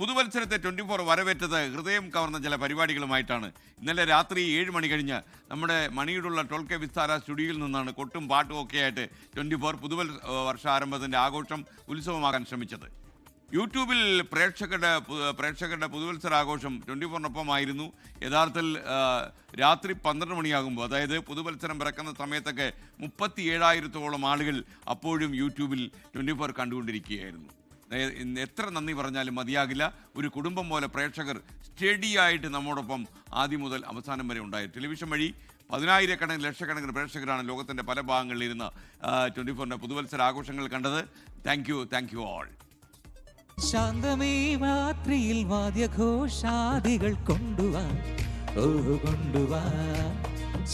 പുതുവത്സരത്തെ 24 വരവേറ്റത് ഹൃദയം കവർന്ന ചില പരിപാടികളുമായിട്ടാണ്. ഇന്നലെ രാത്രി 7 മണി കഴിഞ്ഞ് നമ്മുടെ മണിയിലുള്ള 12K വിസ്താര സ്റ്റുഡിയോയിൽ നിന്നാണ് കൊട്ടും പാട്ടും ഒക്കെയായിട്ട് 24 വർഷാരംഭത്തിൻ്റെ ആഘോഷം ഉത്സവമാകാൻ ശ്രമിച്ചത്. യൂട്യൂബിൽ പ്രേക്ഷകരുടെ പുതുവത്സരാഘോഷം 24-നൊപ്പമായിരുന്നു. യഥാർത്ഥത്തിൽ രാത്രി 12 മണിയാകുമ്പോൾ, അതായത് പുതുവത്സരം പിറക്കുന്ന സമയത്തൊക്കെ 37,000-ഓളം ആളുകൾ അപ്പോഴും യൂട്യൂബിൽ 24 കണ്ടുകൊണ്ടിരിക്കുകയായിരുന്നു. എത്ര നന്ദി പറഞ്ഞാലും മതിയാകില്ല. ഒരു കുടുംബം പോലെ പ്രേക്ഷകർ സ്റ്റഡിയായിട്ട് നമ്മോടൊപ്പം ആദ്യം മുതൽ അവസാനം വരെ ഉണ്ടായി. ടെലിവിഷൻ വഴി 10,000-കണക്കിന് ലക്ഷക്കണക്കിന് പ്രേക്ഷകരാണ് ലോകത്തിൻ്റെ പല ഭാഗങ്ങളിൽ ഇരുന്ന് 24-ൻ്റെ പുതുവത്സരാഘോഷങ്ങൾ കണ്ടത്. Thank you all. ശാന്തമേ രാത്രിയിൽ വാദ്യഘോഷാദികൾ കൊണ്ടുവാൻ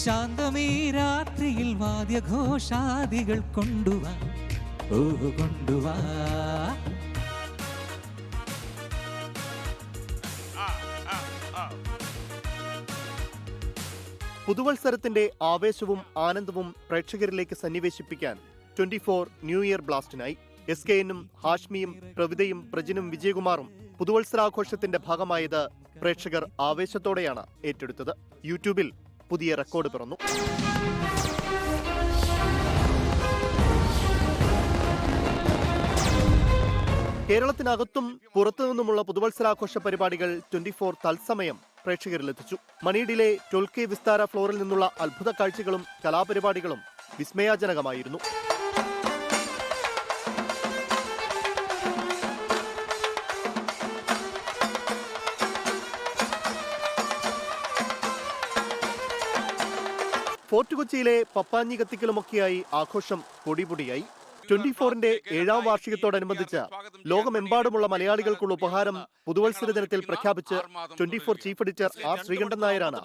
ശാന്തമേ രാത്രിയിൽ വാദ്യഘോഷാദികൾ കൊണ്ടുവാൻ പുതുവത്സരത്തിന്റെ ആവേശവും ആനന്ദവും പ്രേക്ഷകരിലേക്ക് സന്നിവേശിപ്പിക്കാൻ 24 ന്യൂ ഇയർ ബ്ലാസ്റ്റിനായി SKNും ഹാഷ്മിയും പ്രവിതയും പ്രജിനും വിജയകുമാറും പുതുവത്സരാഘോഷത്തിന്റെ ഭാഗമായത് പ്രേക്ഷകർ ആവേശത്തോടെയാണ് ഏറ്റെടുത്തത്. യൂട്യൂബിൽ പുതിയ റെക്കോർഡ് പിറന്നു. കേരളത്തിനകത്തും പുറത്തുനിന്നുമുള്ള പുതുവത്സരാഘോഷ പരിപാടികൾ 24 തത്സമയം പ്രേക്ഷകരിലെത്തിച്ചു. മണിയിലെ 12K വിസ്താര ഫ്ലോറിൽ നിന്നുള്ള അത്ഭുത കാഴ്ചകളും കലാപരിപാടികളും വിസ്മയാജനകമായിരുന്നു. ഫോർട്ട് കൊച്ചിയിലെ പപ്പാഞ്ഞി കത്തിക്കലുമൊക്കെയായി ആഘോഷം പൊടിപൊടിയായി. 24-ന്റെ 7ാം വാർഷികത്തോടനുബന്ധിച്ച് ലോകമെമ്പാടുമുള്ള മലയാളികൾക്കുള്ള ഉപഹാരം പുതുവത്സര ദിനത്തിൽ പ്രഖ്യാപിച്ച് 24 ചീഫ് എഡിറ്റർ R. ശ്രീകണ്ഠൻ നായരാണ്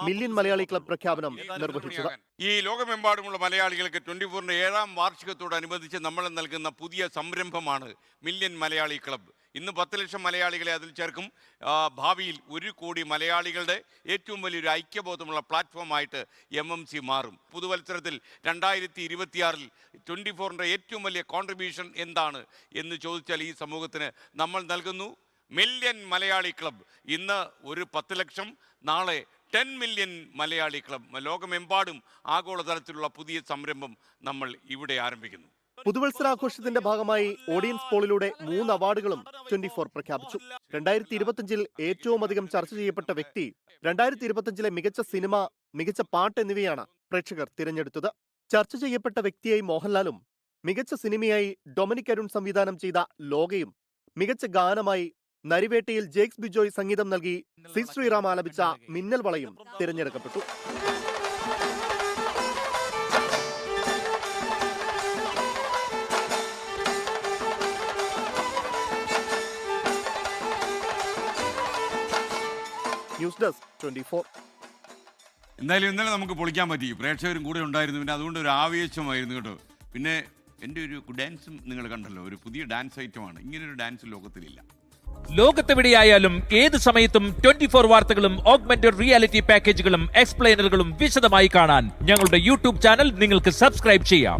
മില്യൺ മലയാളി ക്ലബ് പ്രഖ്യാപനം നിർവഹിച്ചത്. ഈ ലോകമെമ്പാടുമുള്ള മലയാളികൾക്ക് 24-ന്റെ 7ാം വാർഷികത്തോടനുബന്ധിച്ച് നമ്മൾ നൽകുന്ന പുതിയ സംരംഭമാണ് മില്യൺ മലയാളി ക്ലബ്. ഇന്ന് 10 ലക്ഷം മലയാളികളെ അതിൽ ചേർക്കും. ഭാവിയിൽ 1 കോടി മലയാളികളുടെ ഏറ്റവും വലിയൊരു ഐക്യബോധമുള്ള പ്ലാറ്റ്ഫോമായിട്ട് MMC മാറും. പുതുവത്സരത്തിൽ 2026-ൽ 24-ന്റെ ഏറ്റവും വലിയ കോൺട്രിബ്യൂഷൻ എന്താണ് എന്ന് ചോദിച്ചാൽ ഈ സമൂഹത്തിന് നമ്മൾ നൽകുന്നു മില്യൺ മലയാളി ക്ലബ്. ഇന്ന് ഒരു 10 ലക്ഷം, നാളെ 10 മില്യൺ മലയാളി ക്ലബ്. ലോകമെമ്പാടും ആഗോളതലത്തിലുള്ള പുതിയ സംരംഭം നമ്മൾ ഇവിടെ ആരംഭിക്കുന്നു. പുതുവത്സരാഘോഷത്തിന്റെ ഭാഗമായി ഓഡിയൻസ് പോളിലൂടെ 3 അവാർഡുകളും 24 പ്രഖ്യാപിച്ചു. 2025-ൽ ഏറ്റവും അധികം ചർച്ച ചെയ്യപ്പെട്ട വ്യക്തി, 2025-ലെ മികച്ച സിനിമ, മികച്ച പാട്ട് എന്നിവയാണ് പ്രേക്ഷകർ തിരഞ്ഞെടുത്തത്. ചർച്ച ചെയ്യപ്പെട്ട വ്യക്തിയായി മോഹൻലാലും, മികച്ച സിനിമയായി ഡൊമിനിക് അരുൺ സംവിധാനം ചെയ്ത ലോകയും, മികച്ച ഗാനമായി നരിവേട്ടയിൽ ജേക്സ് ബിജോയ് സംഗീതം നൽകി സി ശ്രീറാം ആലപിച്ച മിന്നൽ വളയും തിരഞ്ഞെടുക്കപ്പെട്ടു. News desk 24. എന്തായാലും ഇന്നലെ നമുക്ക് പൊളിക്കാൻ പറ്റി. പ്രേക്ഷകരും കൂടെ ഉണ്ടായിരുന്നു. പിന്നെ അതുകൊണ്ട് ഒരു ആവേശമായിരുന്നു കേട്ടോ. പിന്നെ എൻ്റെ ഒരു ഡാൻസും നിങ്ങൾ കണ്ടല്ലോ, ഒരു പുതിയ ഡാൻസ് ഐറ്റമാണ്. ഇങ്ങനൊരു ഡാൻസ് ലോകത്തിലില്ല. ലോകത്തെവിടെയായാലും ഏത് സമയത്തും 24 വാർത്തകളും ഓഗ്മെന്റഡ് റിയാലിറ്റി പാക്കേജുകളും എക്സ്പ്ലെയിനറുകളും വിശദമായി കാണാൻ ഞങ്ങളുടെ യൂട്യൂബ് ചാനൽ നിങ്ങൾക്ക് സബ്സ്ക്രൈബ് ചെയ്യാം.